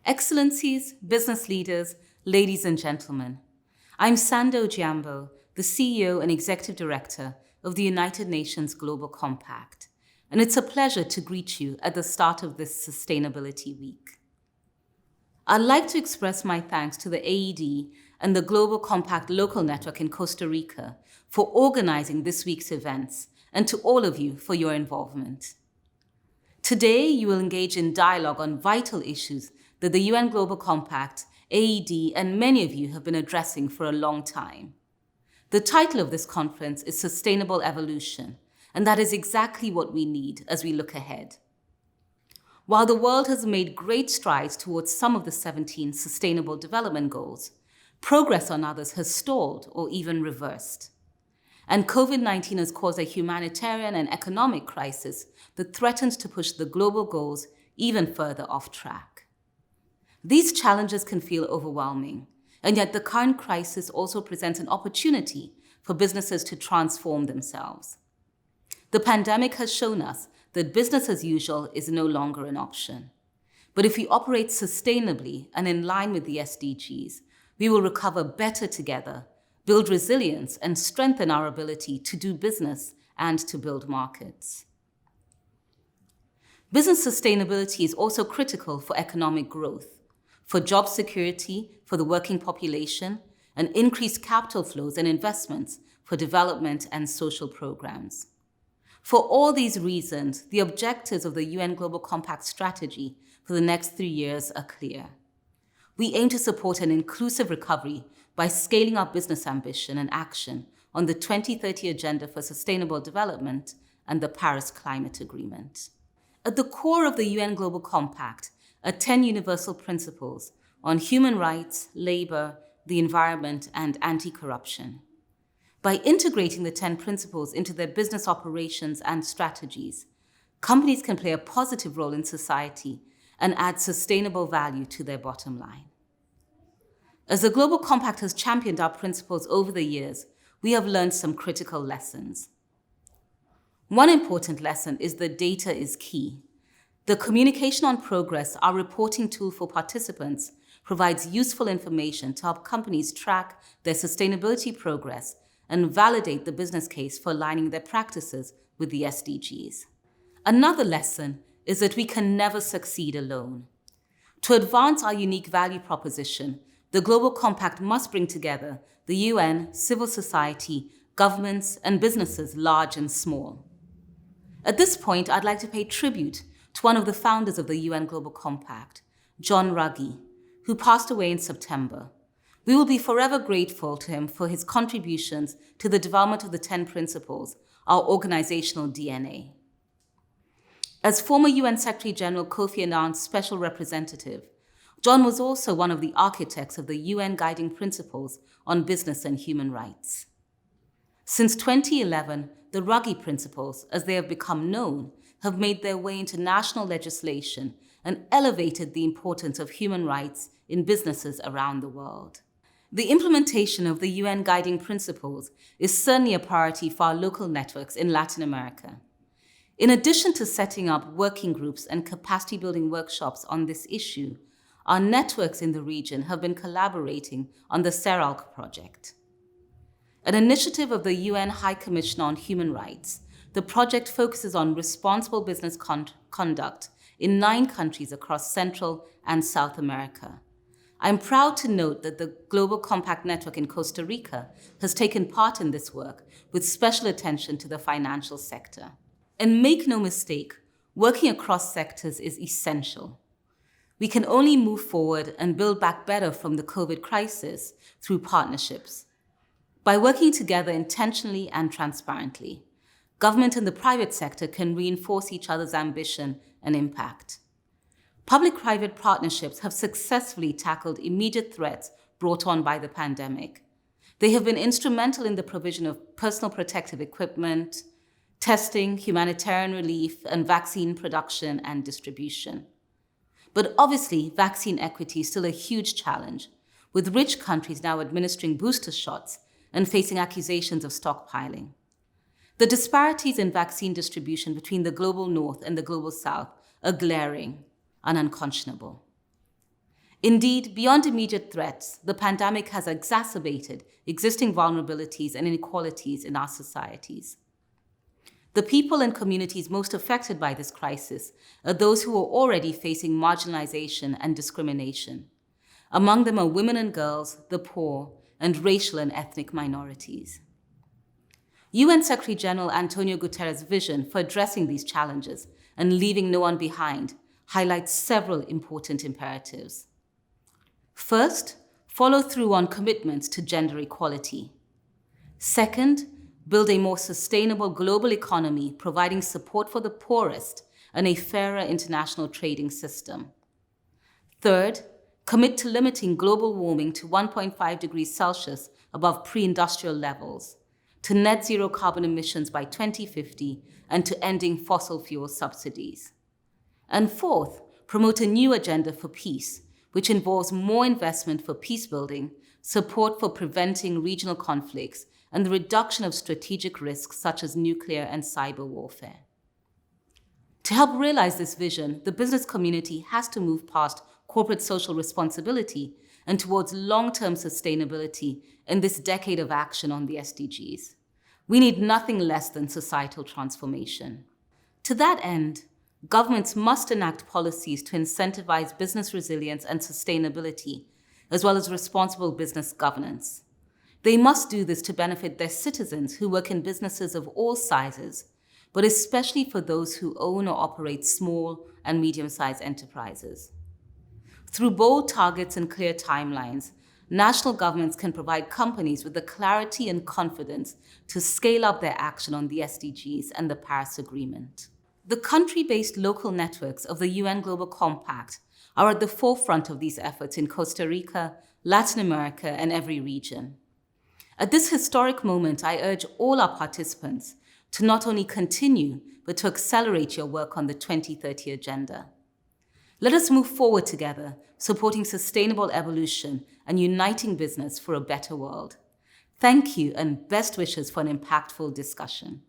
Excellencies, business leaders, ladies and gentlemen, I'm Sando Jambo, the CEO and Executive Director of the United Nations Global Compact, and it's a pleasure to greet you at the start of this Sustainability Week. I'd like to express my thanks to the AED and the Global Compact Local Network in Costa Rica for organizing this week's events, and to all of you for your involvement. Today, you will engage in dialogue on vital issues that the UN Global Compact, AED, and many of you have been addressing for a long time. The title of this conference is Sustainable Evolution, and that is exactly what we need as we look ahead. While the world has made great strides towards some of the 17 Sustainable Development Goals, progress on others has stalled or even reversed. And COVID-19 has caused a humanitarian and economic crisis that threatens to push the global goals even further off track. These challenges can feel overwhelming, and yet the current crisis also presents an opportunity for businesses to transform themselves. The pandemic has shown us that business as usual is no longer an option. But if we operate sustainably and in line with the SDGs, we will recover better together, build resilience, and strengthen our ability to do business and to build markets. Business sustainability is also critical for economic growth, for job security for the working population, and increased capital flows and investments for development and social programs. For all these reasons, the objectives of the UN Global Compact strategy for the next 3 years are clear. We aim to support an inclusive recovery by scaling up business ambition and action on the 2030 Agenda for Sustainable Development and the Paris Climate Agreement. At the core of the UN Global Compact are 10 universal principles on human rights, labor, the environment, and anti-corruption. By integrating the 10 principles into their business operations and strategies, companies can play a positive role in society and add sustainable value to their bottom line. As the Global Compact has championed our principles over the years, we have learned some critical lessons. One important lesson is that data is key. The Communication on Progress, our reporting tool for participants, provides useful information to help companies track their sustainability progress and validate the business case for aligning their practices with the SDGs. Another lesson is that we can never succeed alone. To advance our unique value proposition, the Global Compact must bring together the UN, civil society, governments, and businesses large and small. At this point, I'd like to pay tribute to one of the founders of the UN Global Compact, John Ruggie, who passed away in September. We will be forever grateful to him for his contributions to the development of the 10 principles, our organizational DNA. As former UN Secretary General Kofi Annan's special representative, John was also one of the architects of the UN Guiding Principles on Business and Human Rights. Since 2011, the Ruggie Principles, as they have become known, have made their way into national legislation and elevated the importance of human rights in businesses around the world. The implementation of the UN Guiding Principles is certainly a priority for our local networks in Latin America. In addition to setting up working groups and capacity-building workshops on this issue, our networks in the region have been collaborating on the CERALC project. An initiative of the UN High Commissioner on Human Rights, the project focuses on responsible business conduct in 9 countries across Central and South America. I'm proud to note that the Global Compact Network in Costa Rica has taken part in this work with special attention to the financial sector. And make no mistake, working across sectors is essential. We can only move forward and build back better from the COVID crisis through partnerships. By working together intentionally and transparently, government and the private sector can reinforce each other's ambition and impact. Public-private partnerships have successfully tackled immediate threats brought on by the pandemic. They have been instrumental in the provision of personal protective equipment, testing, humanitarian relief, and vaccine production and distribution. But obviously, vaccine equity is still a huge challenge, with rich countries now administering booster shots and facing accusations of stockpiling. The disparities in vaccine distribution between the global north and the global south are glaring and unconscionable. Indeed, beyond immediate threats, the pandemic has exacerbated existing vulnerabilities and inequalities in our societies. The people and communities most affected by this crisis are those who are already facing marginalization and discrimination. Among them are women and girls, the poor, and racial and ethnic minorities. UN Secretary General Antonio Guterres' vision for addressing these challenges and leaving no one behind highlights several important imperatives. First, follow through on commitments to gender equality. Second, build a more sustainable global economy, providing support for the poorest and a fairer international trading system. Third, commit to limiting global warming to 1.5 degrees Celsius above pre-industrial levels, to net zero carbon emissions by 2050, and to ending fossil fuel subsidies. And fourth, promote a new agenda for peace, which involves more investment for peace building, support for preventing regional conflicts, and the reduction of strategic risks such as nuclear and cyber warfare. To help realize this vision, the business community has to move past corporate social responsibility and towards long-term sustainability in this decade of action on the SDGs. We need nothing less than societal transformation. To that end, governments must enact policies to incentivize business resilience and sustainability, as well as responsible business governance. They must do this to benefit their citizens who work in businesses of all sizes, but especially for those who own or operate small and medium-sized enterprises. Through bold targets and clear timelines, national governments can provide companies with the clarity and confidence to scale up their action on the SDGs and the Paris Agreement. The country-based local networks of the UN Global Compact are at the forefront of these efforts in Costa Rica, Latin America, and every region. At this historic moment, I urge all our participants to not only continue, but to accelerate your work on the 2030 Agenda. Let us move forward together, supporting sustainable evolution and uniting business for a better world. Thank you and best wishes for an impactful discussion.